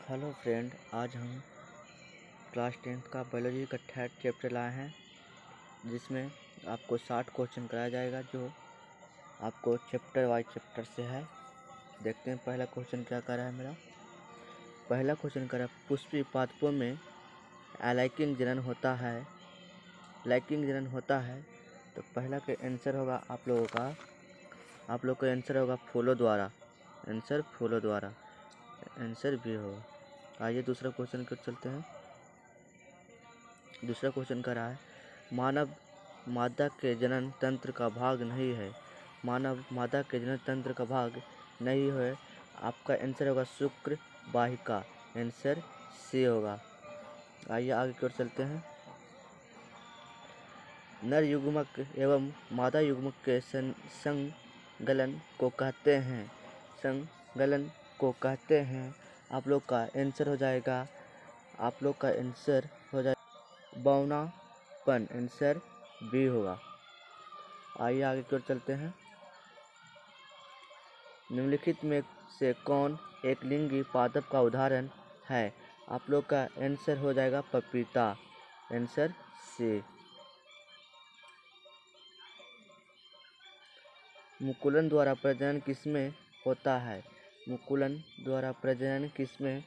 Hello friend, आज हम class 10th का बायोलॉजी का थर्ड चैप्टर लाए हैं, जिसमें आपको 60 क्वेश्चन कराया जाएगा, जो आपको चैप्टर वाइज चैप्टर से है। देखते हैं पहला क्वेश्चन क्या कर रहा है मेरा। पहला क्वेश्चन कर रहा है, पुष्पीय पादपों में लाइकिंग जनन होता है। लाइकिंग जनन होता है तो पहला का आंसर होगा आप लोग का आंसर होगा फूलों द्वारा। आंसर फूलों द्वारा, आंसर भी होगा। आइए दूसरा क्वेश्चन कर चलते हैं। दूसरा क्वेश्चन कर रहा है, मानव मादा के जनन तंत्र का भाग नहीं है। मानव मादा के जनन तंत्र का भाग नहीं है। आपका आंसर होगा शुक्र वाहिका। आंसर सी होगा। आइए आगे की ओर चलते हैं। नर युग्मक एवं मादा युग्मक के संगलन को कहते हैं। संगलन को कहते हैं। आप लोग का आंसर हो जाएगा बौनापन। आंसर बी होगा। आइए आगे की ओर चलते हैं। निम्नलिखित में से कौन एक लिंगी पादप का उदाहरण है। आप लोग का आंसर हो जाएगा पपीता। Answer C. मुकुलन द्वारा प्रजनन किसमें होता है। मुकुलन द्वारा प्रजनन किसमें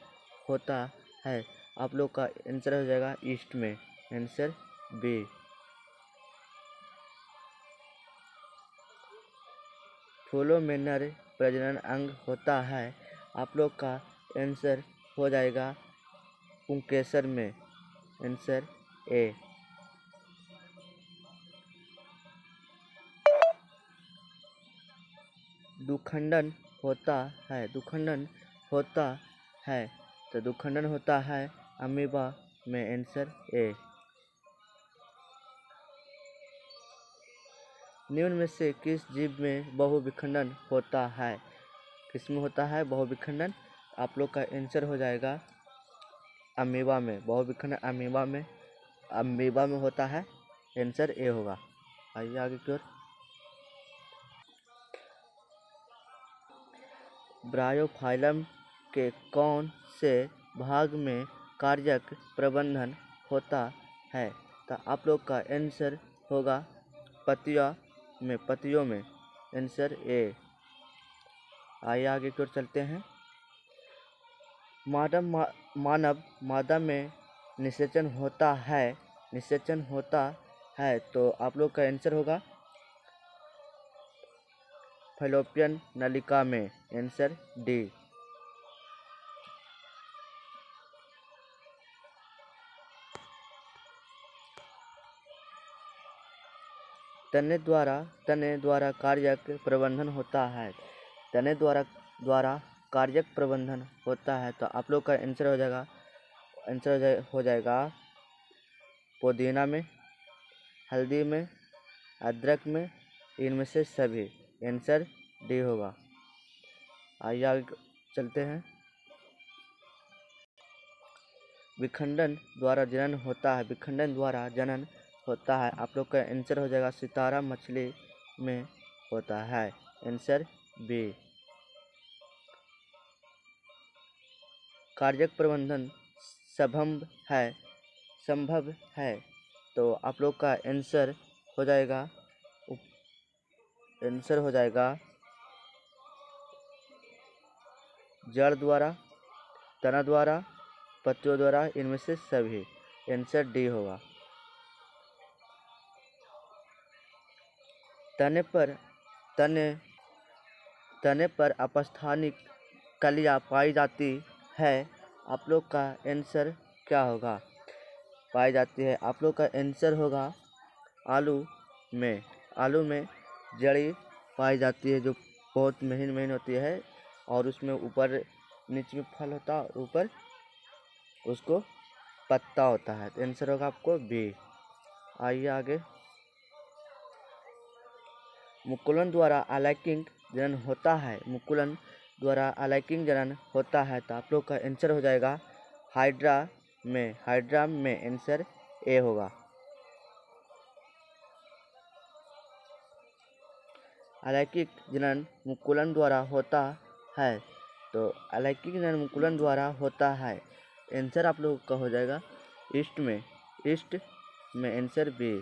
होता है। आप लोग का आंसर हो जाएगा ईस्ट में। Answer B. फूलों में नर प्रजनन अंग होता है। आप लोग का आंसर हो जाएगा पुंकेसर में। Answer A. दुखंडन होता है। दुखंडन होता है तो दुखंडन होता है अमीबा में। Answer A. निम्न में से किस जीव में बहुविखंडन होता है। किस में होता है बहुविखंडन। आप लोग का आंसर हो जाएगा अमीबा में। बहुविखंडन अमीबा में होता है। आंसर ए होगा। आइए आगे की ओर। ब्रायोफाइलम के कौन से भाग में कार्यक प्रबंधन होता है। तो आप लोग का आंसर होगा पत्तियों में। Answer A. आइए आगे की ओर चलते हैं। मानव मादा में निषेचन होता है। निषेचन होता है तो आप लोग का आंसर होगा फैलोपियन नलिका में। Answer D. तने द्वारा कार्यक प्रबंधन होता है। तने द्वारा कार्यक प्रबंधन होता है तो आप लोग का आंसर हो जाएगा पुदीना में, हल्दी में, अदरक में, इनमें से सभी। आंसर डी होगा। आइए आगे चलते हैं। विखंडन द्वारा जनन होता है। विखंडन द्वारा जनन होता है। आप लोग का आंसर हो जाएगा सितारा मछली में होता है। Answer B. कार्यक प्रबंधन संभव है तो आप लोग का आंसर हो जाएगा जड़ द्वारा, तना द्वारा, पत्तियों द्वारा, इनमें से सभी। आंसर डी होगा। तने पर अपस्थानिक कलियां पाई जाती है। आप लोग का आंसर क्या होगा। पाई जाती है। आप लोग का आंसर होगा आलू में। आलू में जड़ी पाई जाती है, जो बहुत महीन होती है और उसमें ऊपर नीचे में फल होता है, ऊपर उसको पत्ता होता है। तो आंसर होगा आपको बी। आइए आगे। मुकुलन द्वारा अलाइकिंग जनन होता है। मुकुलन द्वारा अलाइकिंग जनन होता है तो आप लोग का आंसर हो जाएगा हाइड्रा में। हाइड्रा में आंसर ए होगा। अलैंगिक जनन मुकुलन द्वारा होता है तो अलैंगिक जन्मकुलन द्वारा होता है। आंसर आप लोगों का हो जाएगा ईस्ट में आंसर बी।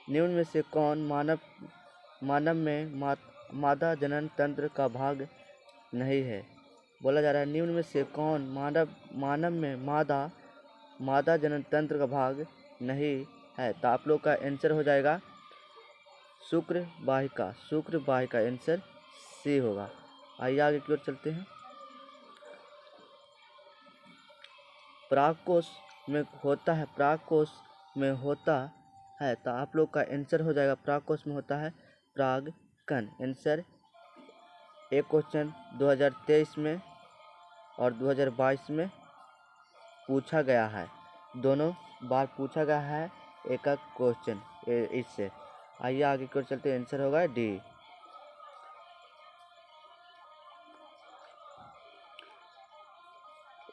निम्न में से कौन मानव में मादा जनन तंत्र का भाग नहीं है? बोला जा रहा है निम्न में से कौन मानव में मादा जनन तंत्र का भाग नहीं है? तो आप लोग का आंसर हो जाएगा शुक्र वाहिका आंसर सी होगा। आइए आगे की ओर चलते हैं। परागकोश में होता है तो आप लोग का आंसर हो जाएगा परागकोश में होता है परागकण। आंसर एक क्वेश्चन 2023 में और 2022 में पूछा गया है, दोनों बार पूछा गया है एक क्वेश्चन इससे। आइए आगे की ओर चलते हैं। आंसर होगा डी।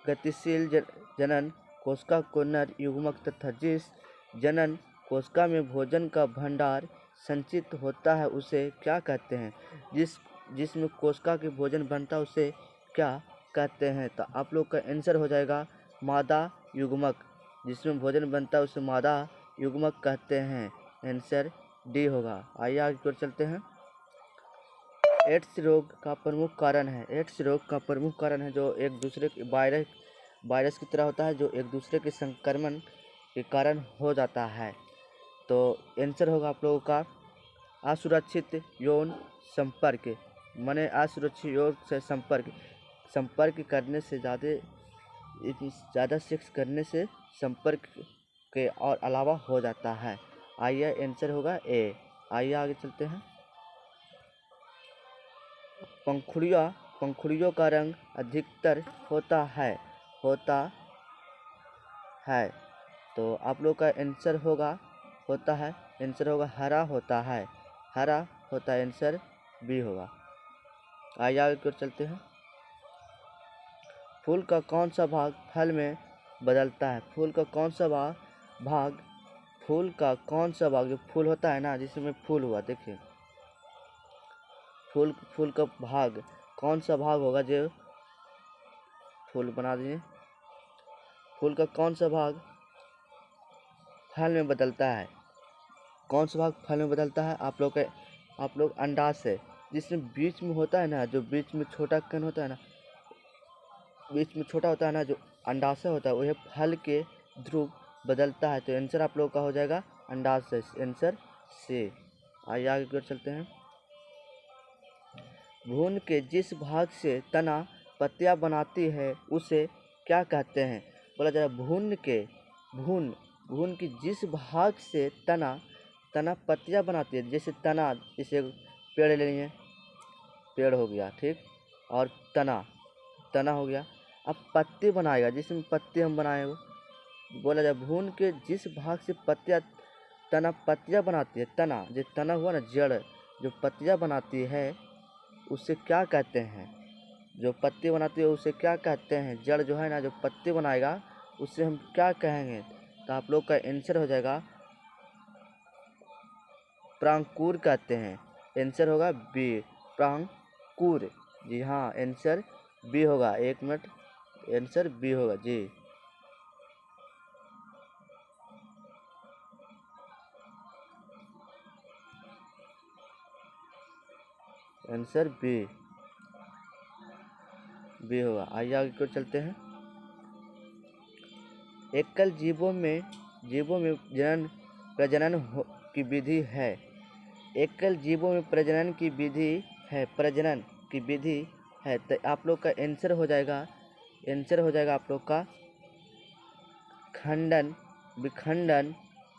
गतिशील जनन कोशिका को नर युग्मक तथा जिस जनन कोशिका में भोजन का भंडार संचित होता है उसे क्या कहते हैं? जिसमें कोशिका के भोजन बनता है उसे क्या कहते हैं? तो आप लोग का आंसर हो जाएगा मादा युग्मक। जिसमें भोजन बनता है उसे मादा युग्मक कहते हैं। आंसर डी होगा। आइए आगे की ओर चलते हैं। एड्स रोग का प्रमुख कारण है जो एक दूसरे के वायरस की तरह होता है, जो एक दूसरे के संक्रमण के कारण हो जाता है। तो आंसर होगा आप लोगों का असुरक्षित यौन संपर्क। माने असुरक्षित यौन से संपर्क करने से ज़्यादा सेक्स करने से संपर्क के और अलावा हो जाता है। आइए आंसर होगा ए। आइए आगे चलते हैं। पंखुड़ियों का रंग अधिकतर होता है तो आप लोग का आंसर होगा हरा होता है आंसर बी होगा। आइए आगे की ओर चलते हैं। फूल का कौन सा भाग फल में बदलता है? फूल का कौन सा भाग जो फूल होता है ना, जिसमें फूल हुआ, देखिए फूल का भाग कौन सा भाग होगा जो फूल बना दिए। फूल का कौन सा भाग फल में बदलता है? कौन सा भाग फल में बदलता है? आप लोग अंडाशय, जिसमें बीच में होता है ना, जो बीच में छोटा कण होता है ना, बीच में छोटा होता है ना, जो अंडाशय होता है, वह फल के ध्रुव बदलता है। तो आंसर आप लोग का हो जाएगा अंडाशय, आंसर सी। आइए आगे की ओर चलते हैं। भ्रूण के जिस भाग से तना पत्तियां बनाती है उसे क्या कहते हैं? बोला जा रहा है भ्रूण की जिस भाग से तना पत्तियां बनाती है, जैसे पेड़ ले लिए, पेड़ हो गया, ठीक, और तना हो गया। अब पत्ती बनाएगा, जिसमें पत्ती हम बनाए वो, बोला जाए भ्रूण के जिस भाग से तना पत्तियां बनाती है, तना हुआ ना, जड़ जो पत्तियां बनाती है उसे क्या कहते हैं? जो पत्ती बनाती है उसे क्या कहते हैं? जड़ जो है ना, जो पत्ती बनाएगा उसे हम क्या कहेंगे? तो आप लोग का आंसर हो जाएगा प्रांकुर कहते हैं। आंसर होगा बी, प्रांकुर। जी हाँ, आंसर बी होगा। एक मिनट, आंसर बी होगा जी। आंसर बी होगा। आइए आगे की ओर चलते हैं। एकल जीवों में प्रजनन की विधि है। एकल जीवों में प्रजनन की विधि है तो आप लोग का आंसर हो जाएगा आप लोग का विखंडन,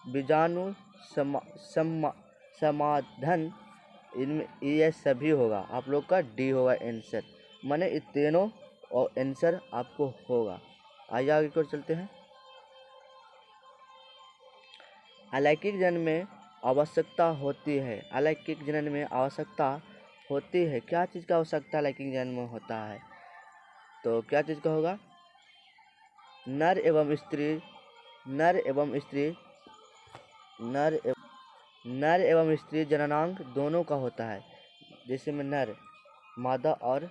बीजाणु समाधान, इनमें ये सभी होगा। आप लोग का डी होगा आंसर, माने ये तीनों और आंसर आपको होगा। आइए आगे की ओर चलते हैं। अलैंगिक जनन में आवश्यकता होती है। अलैंगिक जनन में आवश्यकता होती है। क्या चीज़ का आवश्यकता अलैंगिक जनन में होता है? तो क्या चीज़ का होगा? नर एवं स्त्री जननांग दोनों का होता है। जिसमें नर मादा और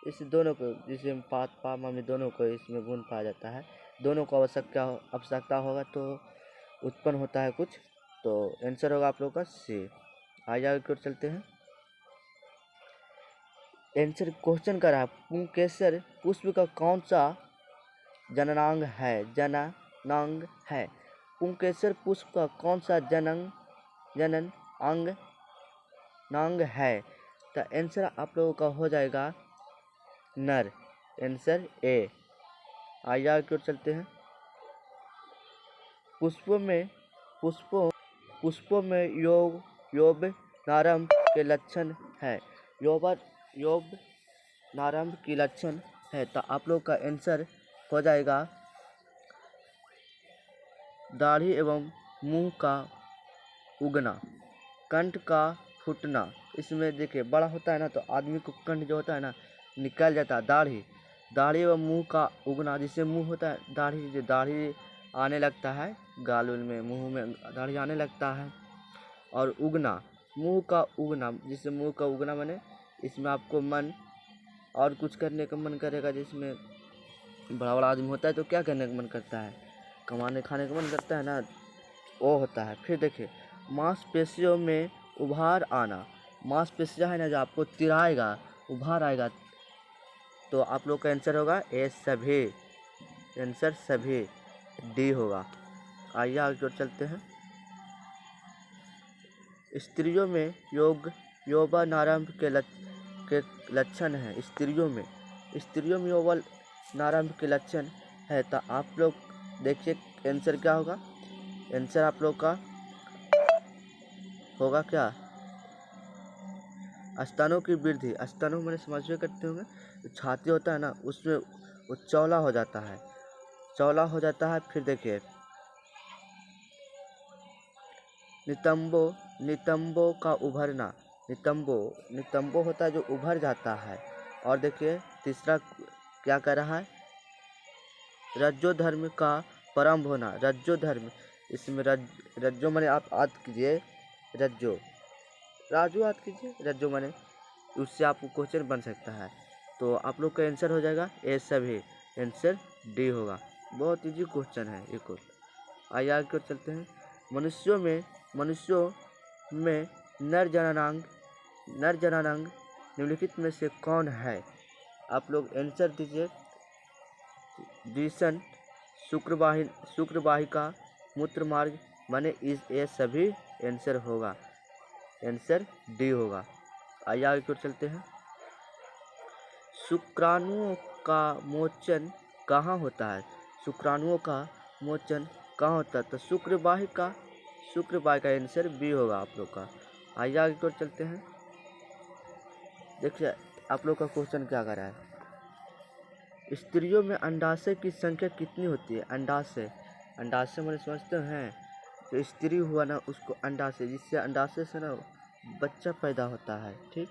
इस दोनों को जिसमें पा मम्मी दोनों को इसमें गुण पाया जाता है। दोनों को आवश्यकता होगा तो उत्पन्न होता है कुछ। तो आंसर होगा आप लोग का सी। आगे की ओर चलते हैं। आंसर क्वेश्चन कर रहा है, पुंकेसर पुष्प का कौन सा जननांग है? जननांग है। पुंकेसर पुष्प का कौन सा जनन अंग है? तो आंसर आप लोगों का हो जाएगा नर। Answer A. आगे की ओर चलते हैं। पुष्पों में यौवनारंभ के लक्षण है। यौवनारंभ की लक्षण है। तो आप लोग का आंसर हो जाएगा दाढ़ी एवं मुंह का उगना, कंठ का फूटना। इसमें देखिए बड़ा होता है ना तो आदमी को कंठ जो होता है ना निकल जाता है। दाढ़ी एवं मुंह का उगना, जिससे मुंह होता है दाढ़ी आने लगता है, गाल में मुंह में दाढ़ी आने लगता है। और उगना, मुंह का उगना, जिससे मुंह का उगना माने इसमें आपको मन और कुछ करने का मन करेगा। जिसमें बड़ा आदमी होता है तो क्या करने का मन करता है? कमाने खाने का मन करता है ना, वो होता है। फिर देखिए मांसपेशियों में उभार आना। मांसपेशियाँ है ना जो आपको तिराएगा, उभार आएगा। तो आप लोग का आंसर होगा ए सभी। आंसर सभी डी होगा। आइए आगे और चलते हैं। स्त्रियों में यौवनारंभ के लक्षण है। स्त्रियों में यौवनारंभ के लक्षण है। तो आप लोग देखिए आंसर क्या होगा। आंसर आप लोग का होगा क्या? स्तनों की वृद्धि। स्तनों मैंने समझ में करते होंगे, छाती होता है ना उसमें वो चौला हो जाता है। फिर देखिए नितंबों का उभरना। नितंबो होता है जो उभर जाता है। और देखिए तीसरा क्या कर रहा है? रज्जोधर्म का प्रारंभ होना। रज्जोधर्म, इसमें रज्जो माने आप याद कीजिए, राजू याद कीजिए, रज्जो माने उससे आपको क्वेश्चन बन सकता है। तो आप लोग का आंसर हो जाएगा ए सभी। आंसर डी होगा। बहुत इजी क्वेश्चन है एक और। आइए आगे और चलते हैं। मनुष्यों में नर जननांग निम्नलिखित में से कौन है? आप लोग आंसर दीजिए। द्विसन, शुक्रवाहिका, मूत्रमार्ग माने ये सभी आंसर होगा। आंसर डी होगा। आइए आगे की ओर चलते हैं। शुक्राणुओं का मोचन कहाँ होता है? शुक्राणुओं का मोचन कहाँ होता है? तो शुक्रवाहिका आंसर बी होगा आप लोग का। आइए आगे की ओर चलते हैं। देखिए आप लोग का क्वेश्चन क्या कर रहा है। स्त्रियों में अंडाशय की संख्या कितनी होती है? अंडाशय मैंने समझते हैं जो स्त्री हुआ ना उसको अंडाशय, जिससे अंडाशय से ना बच्चा पैदा होता है, ठीक,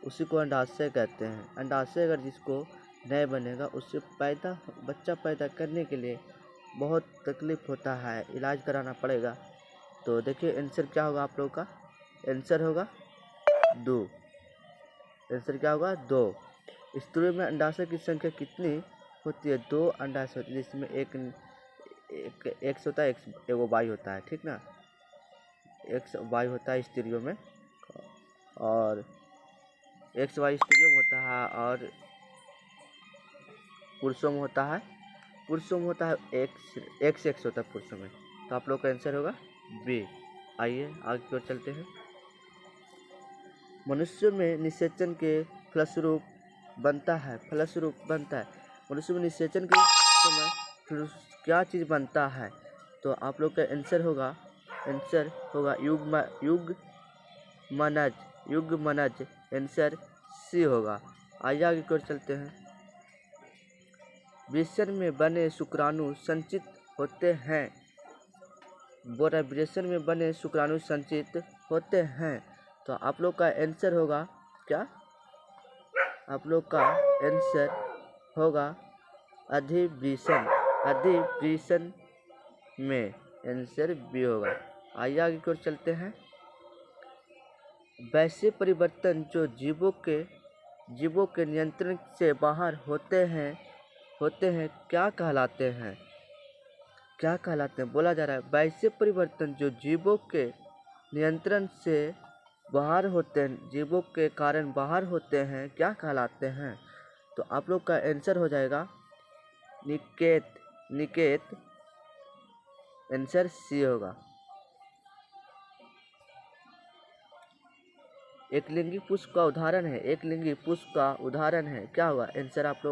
उसी को अंडाशय कहते हैं। अंडाशय अगर जिसको नहीं बनेगा उससे बच्चा पैदा करने के लिए बहुत तकलीफ होता है, इलाज कराना पड़ेगा। तो देखिए आंसर क्या होगा आप लोगों का? आंसर होगा 2। आंसर क्या होगा? 2। स्त्रियों में अंडाशय की संख्या कितनी होती है? 2 अंडाशय होती है, जिसमें एक एक्स होता है, एगो वाई होता है, ठीक ना। एक्स वाई होता है स्त्रियों में, और एक्स वाई स्त्रियों में होता है, और पुरुषों में होता है एक्स होता है पुरुषों में। तो आप लोग का आंसर होगा बी। आइए आगे की ओर चलते हैं। मनुष्य में निषेचन के फलस्वरूप बनता है। मनुष्य में निषेचन के समय क्या चीज़ बनता है? तो आप लोग का आंसर होगा युग्मनज। आंसर सी होगा। आइए आगे की ओर चलते हैं। वृषण में बने शुक्राणु संचित होते हैं। वृषण में बने शुक्राणु संचित होते हैं। तो आप लोग का आंसर होगा क्या? आप लोग का आंसर होगा अधिवृषण में। आंसर बी होगा। आइए आगे की ओर चलते हैं। वैसे परिवर्तन जो जीवों के नियंत्रण से बाहर होते हैं क्या कहलाते हैं? क्या कहलाते हैं? बोला जा रहा है वैसे परिवर्तन जो जीवों के नियंत्रण से बाहर होते हैं, जीवों के कारण बाहर होते हैं, क्या कहलाते हैं? तो आप लोग का आंसर हो जाएगा निकेत। आंसर सी होगा। एक लिंगी पुष्प का उदाहरण है, एक लिंगी पुष्प का उदाहरण है, क्या होगा आंसर आप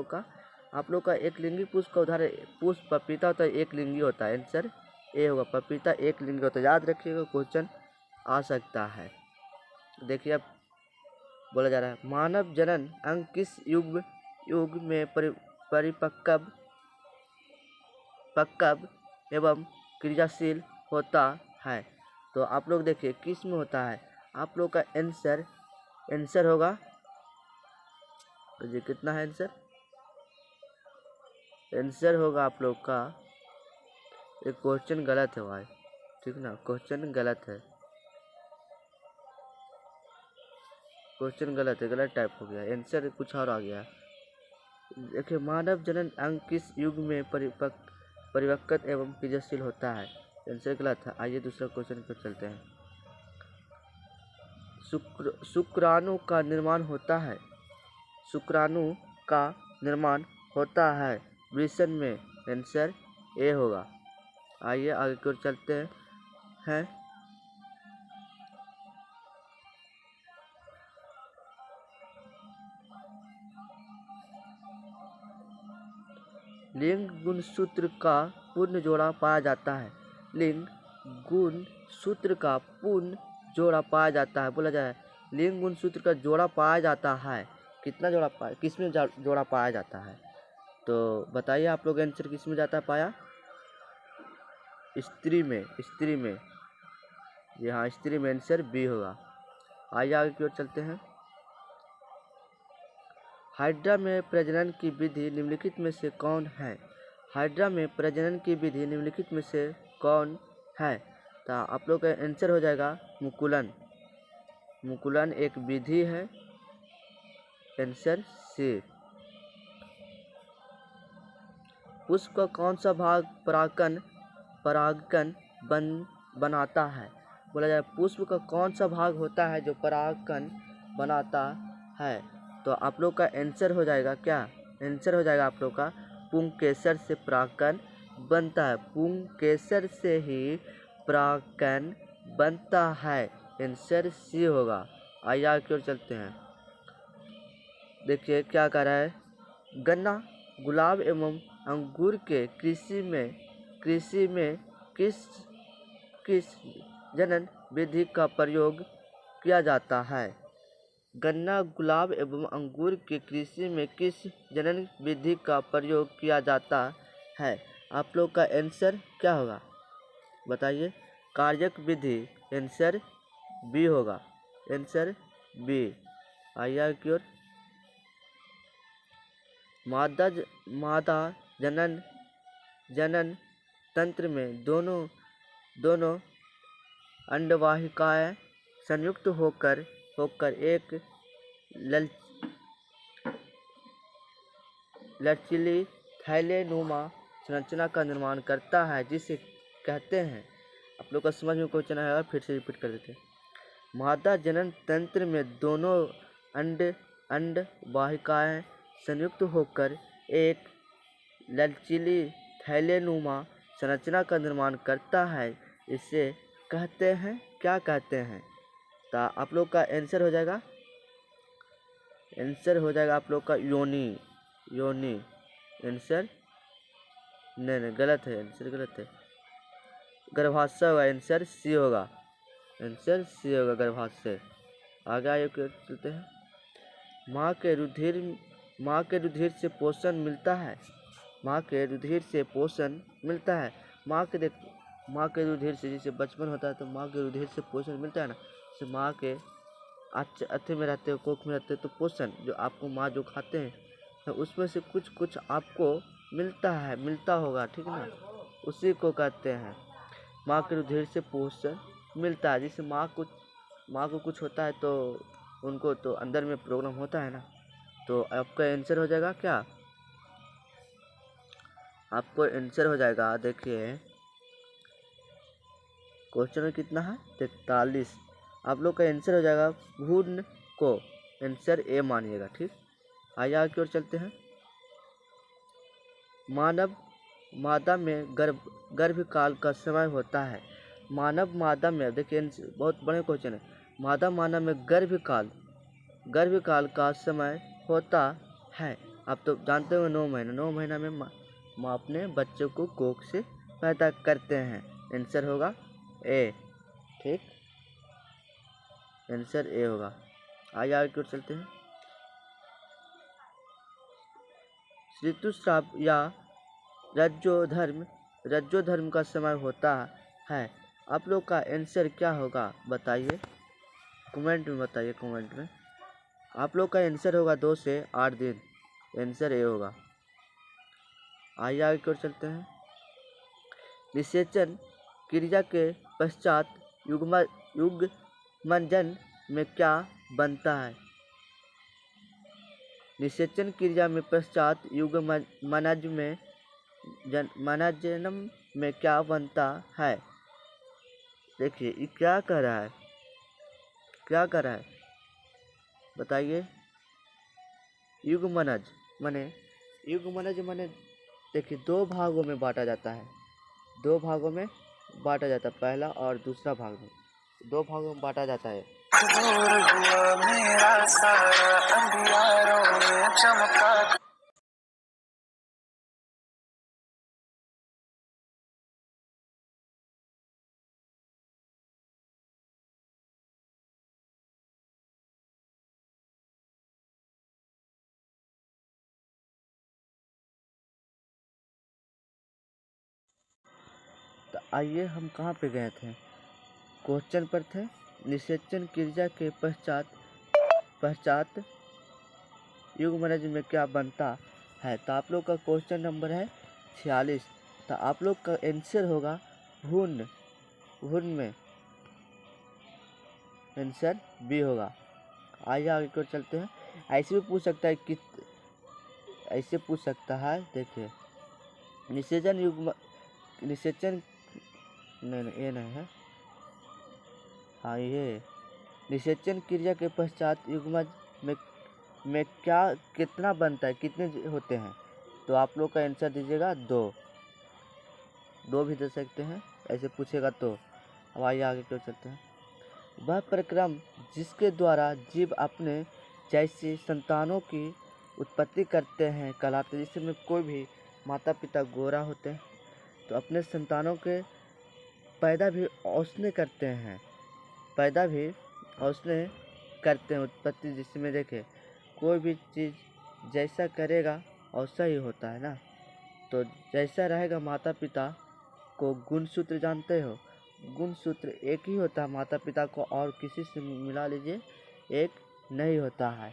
लोग का एक लिंगी पुष्प का उदाहरण पुष्प पपीता होता है, एक लिंगी होता है, आंसर ए होगा। पपीता एक लिंगी होता है, याद रखिएगा, क्वेश्चन आ सकता है। देखिए अब बोला जा रहा है मानव जनन अंग किस युग में परिपक्व एवं क्रियाशील होता है? तो आप लोग देखिए किस में होता है, आप लोग का आंसर होगा, तो ये कितना है आंसर होगा आप लोग का, एक क्वेश्चन गलत है भाई, ठीक ना, क्वेश्चन गलत है, क्वेश्चन गलत है, गलत टाइप हो गया, आंसर कुछ और आ गया। देखिए मानव जनन अंग किस युग में परिपक्व एवं क्रियाशील होता है? आंसर गलत है। आइए दूसरा क्वेश्चन पर चलते हैं। शुक्राणु का निर्माण होता है, शुक्राणु का निर्माण होता है वृषण में, आंसर ए होगा। आइए आगे की ओर चलते हैं। लिंग गुणसूत्र का पूर्ण जोड़ा पाया जाता है, लिंग गुणसूत्र का पूर्ण जोड़ा पाया जाता है, बोला जाए लिंग गुणसूत्र का जोड़ा पाया जाता है, कितना जोड़ा पाया, किसमें जोड़ा पाया जाता है? तो बताइए आप लोग आंसर किसमें जाता है पाया? स्त्री में, यहाँ स्त्री में, आंसर बी होगा। आइए आगे की ओर चलते हैं। हाइड्रा में प्रजनन की विधि निम्नलिखित में से कौन है? हाइड्रा में प्रजनन की विधि निम्नलिखित में से कौन है? तो आप लोग का आंसर हो जाएगा मुकुलन एक विधि है, आंसर सी। पुष्प का कौन सा भाग परागकण बनाता है? बोला जाए पुष्प का कौन सा भाग होता है जो परागकण बनाता है? तो आप लोग का आंसर हो जाएगा क्या? आंसर हो जाएगा आप लोग का पुंकेसर से परागकण बनता है, पुंकेसर से ही परागकण बनता है, आंसर सी होगा। आइए आगे की ओर चलते हैं। देखिए क्या कह रहा है, गन्ना, गुलाब एवं अंगूर के कृषि में किस जनन विधि का प्रयोग किया जाता है? गन्ना, गुलाब एवं अंगूर के कृषि में किस जनन विधि का प्रयोग किया जाता है? आप लोग का आंसर क्या होगा बताइए? कार्यक विधि, आंसर बी होगा, आंसर बी। आइए की ओर। मादा जनन तंत्र में दोनों अंडवाहिकाएं संयुक्त होकर एक लचीली थैलेनुमा संरचना का निर्माण करता है, जिसे कहते हैं, आप लोग का समझ में क्वेश्चन आएगा, फिर से रिपीट कर देते हैं। मादा जनन तंत्र में दोनों अंडवाहिकाएं संयुक्त होकर एक लचीली थैलेनुमा संरचना का निर्माण करता है, इसे कहते हैं, क्या कहते हैं? तो आप लोग का आंसर हो जाएगा, आप लोग का योनि। आंसर नहीं गलत है, आंसर गलत है, गर्भाशय होगा, आंसर सी होगा, आंसर सी होगा, गर्भाशय। आगे चलते हैं। माँ के रुधिर से पोषण मिलता है, माँ के रुधिर से पोषण मिलता है। माँ के रुधिर से, जैसे बचपन होता है तो माँ के रुधिर से पोषण मिलता है ना, जैसे माँ के अत्थे में रहते हो, कोख में रहते हो, तो पोषण जो आपको माँ जो खाते हैं तो उसमें से कुछ आपको मिलता होगा, ठीक ना, उसी को कहते हैं माँ के रुधिर से पोषण मिलता है। जैसे माँ को कुछ होता है तो उनको तो अंदर में प्रॉब्लम होता है ना। तो आपका आंसर हो जाएगा क्या, आपको आंसर हो जाएगा, देखिए क्वेश्चन में कितना है 43। आप लोग का आंसर हो जाएगा भ्रूण को, आंसर ए मानिएगा। ठीक, आइए आगे की ओर चलते हैं। मानव मादा में गर्भकाल का समय होता है। मानव मादा में, देखिए बहुत बड़े क्वेश्चन है। मादा मानव में गर्भकाल का समय होता है। आप तो जानते हो 9 महीना, 9 महीना में माँ अपने बच्चों को कोख से पैदा करते हैं। आंसर होगा ए। ठीक, आंसर ए होगा। आइए आगे की ओर चलते हैं। ऋतुस्राव या रज्जोधर्म का समय होता है। आप लोग का आंसर क्या होगा बताइए, कमेंट में बताइए, कमेंट में। आप लोग का आंसर होगा 2 से 8 दिन, आंसर ए होगा। आइए आगे की ओर चलते हैं। निषेचन क्रिया के पश्चात युग्मनज में क्या बनता है। निषेचन क्रिया में पश्चात युग्मनजनम में क्या बनता है। देखिए ये क्या कर रहा है, क्या कर रहा है बताइए। युग्मनज माने देखिए 2 भागों में बांटा जाता है, 2 भागों में बांटा जाता है, पहला और दूसरा भाग में 2 भागों में बांटा जाता है। दूर हुआ मेरा सारा अंधियारों में चमका। तो आइए हम कहाँ पे गए थे, क्वेश्चन पर थे। निषेचन क्रिया के पश्चात युग्मनज में क्या बनता है। तो आप लोग का क्वेश्चन नंबर है 46। तो आप लोग का आंसर होगा भ्रूण में, आंसर बी होगा। आइए आगे की ओर चलते हैं। ऐसे भी पूछ सकता है कि, ऐसे पूछ सकता है, देखिए निषेचन नहीं, ये नहीं है, हाँ ये निषेचन क्रिया के पश्चात युग्मज में क्या कितना बनता है, कितने होते हैं। तो आप लोग का आंसर दीजिएगा 2 भी दे सकते हैं, ऐसे पूछेगा तो। अब आइए आगे की ओर चलते हैं। वह प्रक्रम जिसके द्वारा जीव अपने जैसे संतानों की उत्पत्ति करते हैं कहलाते हैं। जिसमें कोई भी माता पिता गोरा होते हैं तो अपने संतानों के पैदा भी औसने करते हैं, उत्पत्ति। जिसमें देखे कोई भी चीज़ जैसा करेगा वैसा ही होता है ना। तो जैसा रहेगा माता पिता को गुणसूत्र जानते हो, गुणसूत्र एक ही होता है माता पिता को, और किसी से मिला लीजिए एक नहीं होता है।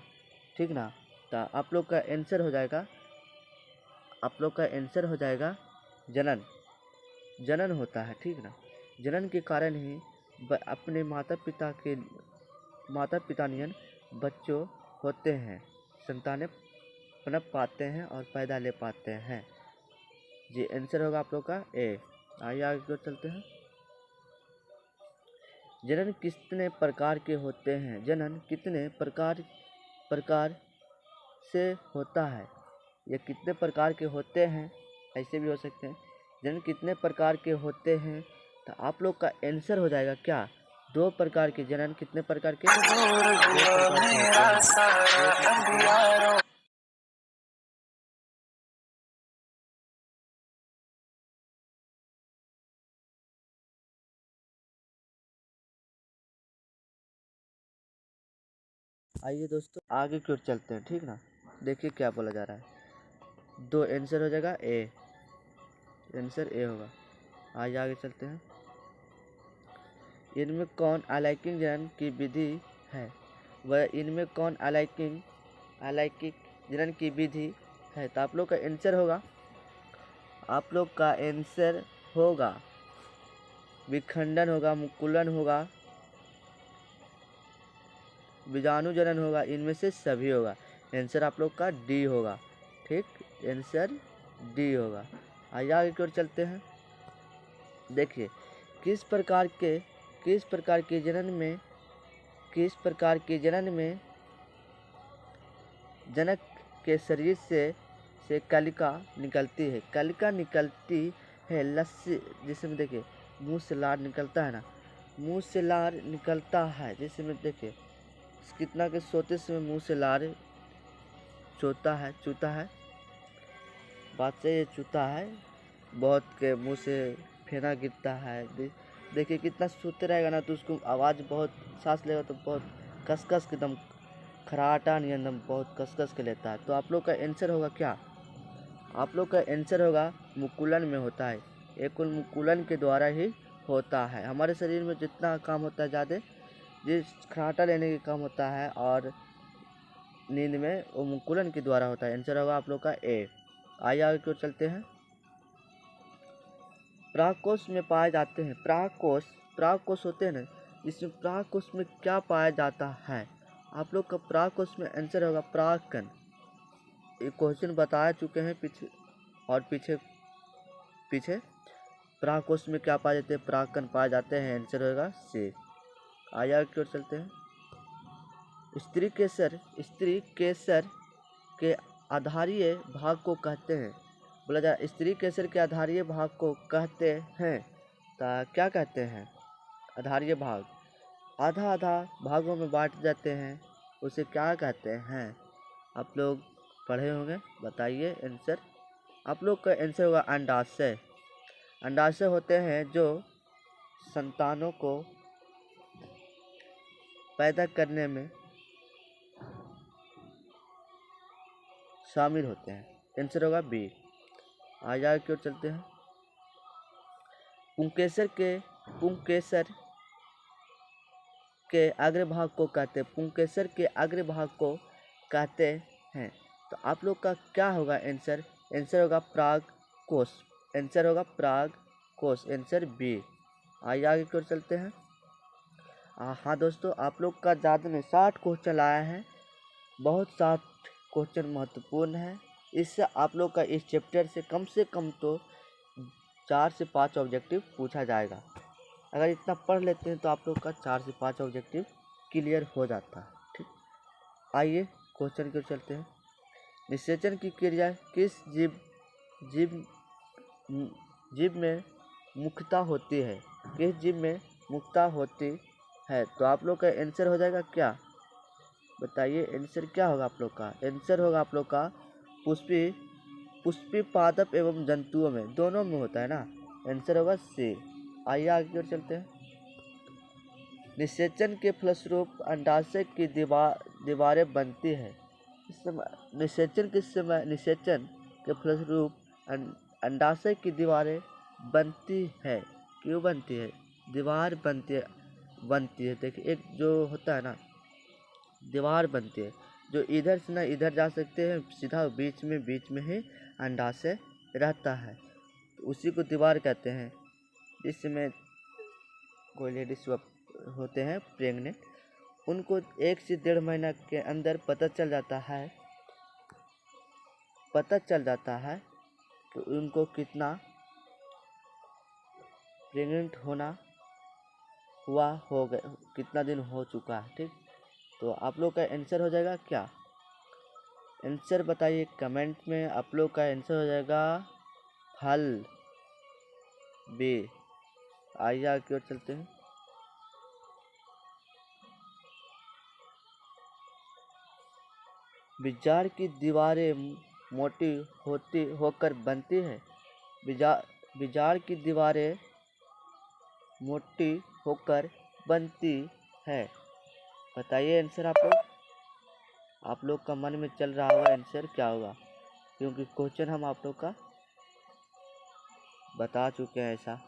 ठीक ना। तो आप लोग का आंसर हो जाएगा, जनन होता है। ठीक ना, जनन के कारण ही अपने माता पिता नियन बच्चों होते हैं, संतानें पनप पाते हैं और पैदा ले पाते हैं। जी आंसर होगा आप लोग का ए। आइए आगे की ओर चलते हैं। जनन कितने प्रकार के होते हैं, जनन कितने प्रकार से होता है, ये कितने प्रकार के होते हैं, ऐसे भी हो सकते हैं। जनन कितने प्रकार के होते हैं। तो आप लोग का आंसर हो जाएगा क्या, 2 प्रकार के। जनन कितने प्रकार के, 2 प्रकार के होते हैं। आइए दोस्तों आगे की ओर चलते हैं। ठीक ना, देखिए क्या बोला जा रहा है। 2 आंसर हो जाएगा ए, आंसर ए होगा। आइए आगे चलते हैं। इनमें कौन अलैंगिक जनन की विधि है, वह इनमें कौन अलैंगिक जनन की विधि है। तो आप लोग का आंसर होगा विखंडन होगा, मुकुलन होगा, बीजाणु जनन होगा, इनमें से सभी होगा। आंसर आप लोग का डी होगा। ठीक, आंसर डी होगा। आइए आगे की ओर चलते हैं। देखिए किस प्रकार के जनन में जनक के शरीर से कलिका निकलती है। कलिका निकलती है लस्सी, जिसमें देखिए मुंह से लार निकलता है ना, मुंह से लार निकलता है, जिसमें देखिए कितना के सोते समय मुंह से लार चूता है। बात से ये चूता है, बहुत के मुंह से फेना गिरता है। देखिए कितना सोते रहेगा ना, तो उसको आवाज़ बहुत, सांस लेगा तो बहुत कस के दम, खराटा नहीं एकदम बहुत कस के लेता है। तो आप लोग का आंसर होगा क्या? आप लोग का आंसर होगा मुकुलन में होता है। ये कुल मुकुलन के द्वारा ही होता है। हमारे शरीर में जितना काम होता है ज़्यादा, जिस खराटा लेने का काम होता है और नींद में, वो मुकुलन के द्वारा होता है। आंसर होगा आप लोग का ए। आइए आगे की ओर चलते हैं। प्राकोष में पाए जाते हैं। प्राकोष होते हैं ना, इसमें प्राकोष में क्या पाया जाता है? आप लोग का प्राकोष में आंसर होगा प्राक्कन। ये क्वेश्चन बता चुके हैं पीछे प्राकोष में क्या पाए जाते हैं? प्राक्कन पाए जाते हैं। आंसर होगा सी। आगे की ओर चलते हैं। स्त्री केसर के आधारीय भाग को कहते हैं। बोला जाए स्त्री केसर के आधारीय भाग को कहते हैं, तो क्या कहते हैं? आधारीय भाग आधा भागों में बांट जाते हैं, उसे क्या कहते हैं? आप लोग पढ़े होंगे, बताइए आंसर। आप लोग का आंसर होगा अंडाशय। अंडाशय होते हैं जो संतानों को पैदा करने में शामिल होते हैं। आंसर होगा बी। आगे की ओर चलते हैं। पुंकेसर के अग्रभाग को कहते हैं। पुंकेसर के अग्रभाग को कहते हैं। तो आप लोग का क्या होगा आंसर? आंसर होगा प्रागकोश। आंसर होगा प्रागकोश। Answer B. आगे की ओर चलते हैं। हाँ दोस्तों, आप लोग का ज़्यादा में 60 क्वेश्चन लाया है। बहुत 60 क्वेश्चन महत्वपूर्ण है। इससे आप लोग का इस चैप्टर से कम तो 4 से 5 ऑब्जेक्टिव पूछा जाएगा। अगर इतना पढ़ लेते हैं तो आप लोग का 4 से 5 ऑब्जेक्टिव क्लियर हो जाता है। ठीक, आइए क्वेश्चन की ओर चलते हैं। निषेचन की क्रिया किस जीव में मुख्यतः होती है? किस जीव में मुख्यतः होती है? तो आप लोग का आंसर हो जाएगा क्या? बताइए आंसर क्या होगा आप लोग का? आंसर होगा आप लोग का पुष्पी पादप एवं जंतुओं में, दोनों में होता है ना। आंसर होगा सी। आइए आगे की ओर चलते हैं। निषेचन के फलस्वरूप अंडाशय की दीवारें बनती है। इस समय निषेचन के फलस्वरूप अंडाशय की दीवारें बनती है। क्यों बनती है? दीवार बनती है। देखिए एक जो होता है ना, दीवार बनती है, जो इधर से ना इधर जा सकते हैं, सीधा बीच में ही अंडाशय रहता है, तो उसी को दीवार कहते हैं। जिसमें कोई लेडीज होते हैं प्रेग्नेंट, उनको 1 से 1.5 महीना के अंदर पता चल जाता है कि उनको कितना प्रेग्नेंट हो गया, कितना दिन हो चुका है। ठीक, तो आप लोग का आंसर हो जाएगा क्या? आंसर बताइए कमेंट में। आप लोग का आंसर हो जाएगा फल बी। आइए आगे की ओर चलते हैं। विजार की दीवारें मोटी होकर बनती है। विजार की दीवारें मोटी होकर बनती है। बताइए आंसर। आप लोग का मन में चल रहा होगा आंसर क्या होगा, क्योंकि क्वेश्चन हम आप लोग का बता चुके हैं ऐसा।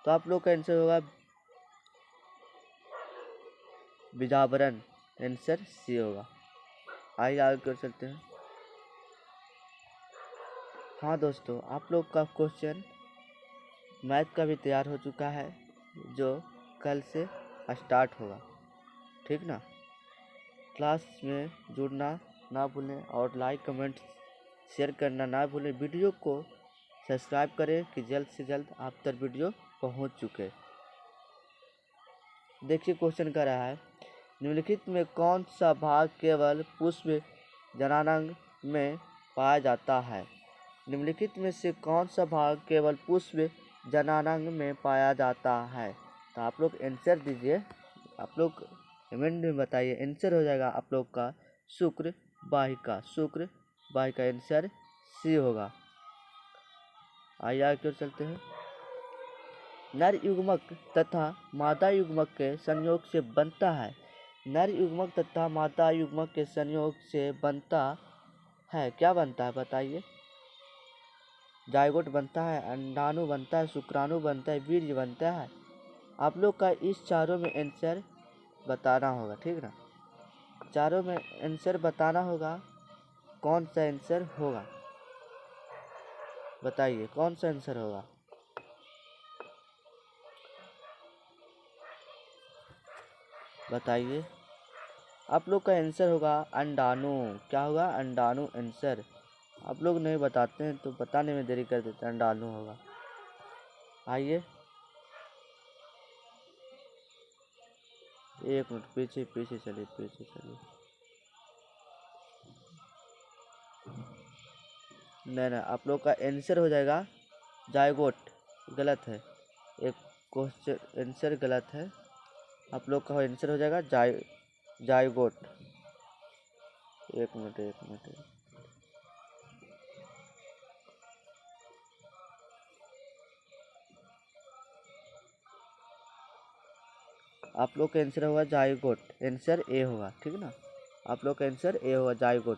तो आप लोग का आंसर होगा बीजावरण। आंसर सी होगा। आइए आगे की ओर चलते हैं। हाँ दोस्तों, आप लोग का क्वेश्चन मैथ का भी तैयार हो चुका है, जो कल से स्टार्ट होगा। ठीक ना। क्लास में जुड़ना ना भूलें और लाइक कमेंट शेयर करना ना भूलें। वीडियो को सब्सक्राइब करें कि जल्द से जल्द आप तक वीडियो पहुंच चुके। देखिए क्वेश्चन कर रहा है, निम्नलिखित में कौन सा भाग केवल पुष्प जनानांग में पाया जाता है। निम्नलिखित में से कौन सा भाग केवल पुष्प जनानांग में पाया जाता है। तो आप लोग आंसर दीजिए, आप लोग कमेंट में बताइए। आंसर हो जाएगा आप लोग का शुक्र वाहिका। शुक्र वाहिका आंसर सी होगा। आइए आगे की ओर चलते हैं। नर युग्मक तथा मादा युग्मक के संयोग से बनता है। नर युग्मक तथा मादा युग्मक के संयोग से बनता है, क्या बनता है बताइए। जायगोट बनता है, अंडाणु बनता है, शुक्राणु बनता है, बीज बनता है। आप लोग का इस चारों में आंसर बताना होगा, ठीक ना। चारों में आंसर बताना होगा, कौन सा आंसर होगा बताइए, कौन सा आंसर होगा। बताइए, आप लोग का आंसर होगा अंडाणु। क्या होगा, अंडाणु आंसर। आप लोग नहीं बताते हैं तो बताने में देरी कर देते हैं, अंडाणु होगा। आइए एक मिनट, पीछे पीछे चलिए, पीछे चलिए। नहीं नहीं, आप लोग का आंसर हो जाएगा जायगोट। गलत है, एक क्वेश्चन आंसर गलत है। आप लोग का आंसर हो जाएगा जायगोट। एक मिनट एक मिनट। आप लोग का आंसर होगा जायगोट। आंसर ए होगा, ठीक ना। आप लोग का आंसर ए होगा जायगोट।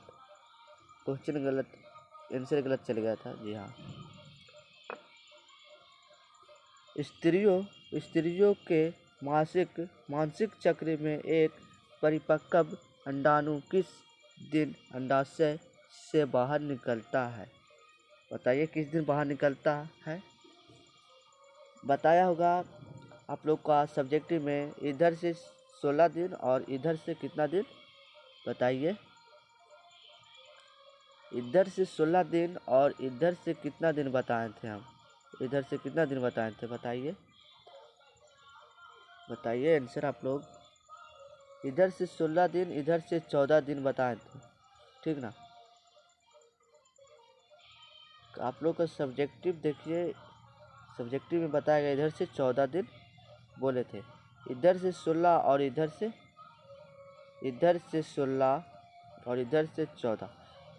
क्वेश्चन गलत, आंसर गलत चल गया था। जी हाँ। स्त्रियों के मासिक चक्र में एक परिपक्व अंडाणु किस दिन अंडाशय से बाहर निकलता है। बताइए किस दिन बाहर निकलता है। बताया होगा आप लोग का सब्जेक्टिव में, इधर से 16 दिन और इधर से कितना दिन बताइए। इधर से 16 दिन और इधर से कितना दिन बताए थे हम। इधर से कितना दिन बताए थे बताइए। बताइए आंसर आप लोग। इधर से 16 दिन, इधर से 14 दिन बताए थे, ठीक ना। आप लोग का सब्जेक्टिव देखिए, सब्जेक्टिव में बताया गया इधर से 14 दिन बोले थे। इधर से 16 और इधर से 16 और इधर से 14।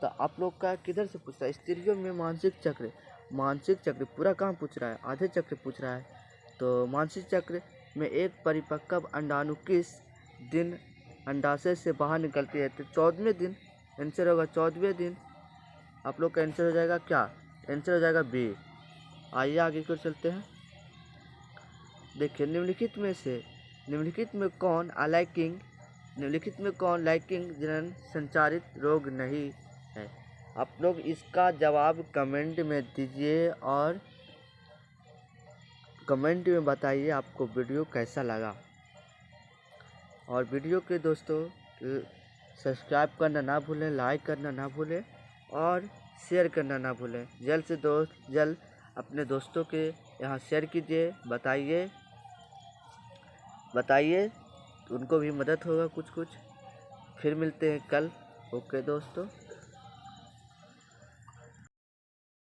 तो आप लोग का किधर से पूछ रहा है। स्त्रियों में मानसिक चक्र पूरा कहाँ पूछ रहा है, आधे चक्र पूछ रहा है। तो मानसिक चक्र में एक परिपक्व अंडाणु किस दिन अंडाशय से बाहर निकलती है। तो 14वें दिन आंसर होगा, 14वें दिन। आप लोग का आंसर हो जाएगा क्या, आंसर हो जाएगा बी। आइए आगे की ओर चलते हैं। देखिए, निम्नलिखित में कौन लाइकिंग जनन संचारित रोग नहीं है। आप लोग इसका जवाब कमेंट में दीजिए और कमेंट में बताइए आपको वीडियो कैसा लगा। और वीडियो के दोस्तों सब्सक्राइब करना ना भूलें, लाइक करना ना भूलें और शेयर करना ना भूलें। जल्द से जल्द अपने दोस्तों के यहाँ शेयर कीजिए। बताइए उनको भी मदद होगा कुछ। फिर मिलते हैं कल। ओके दोस्तों।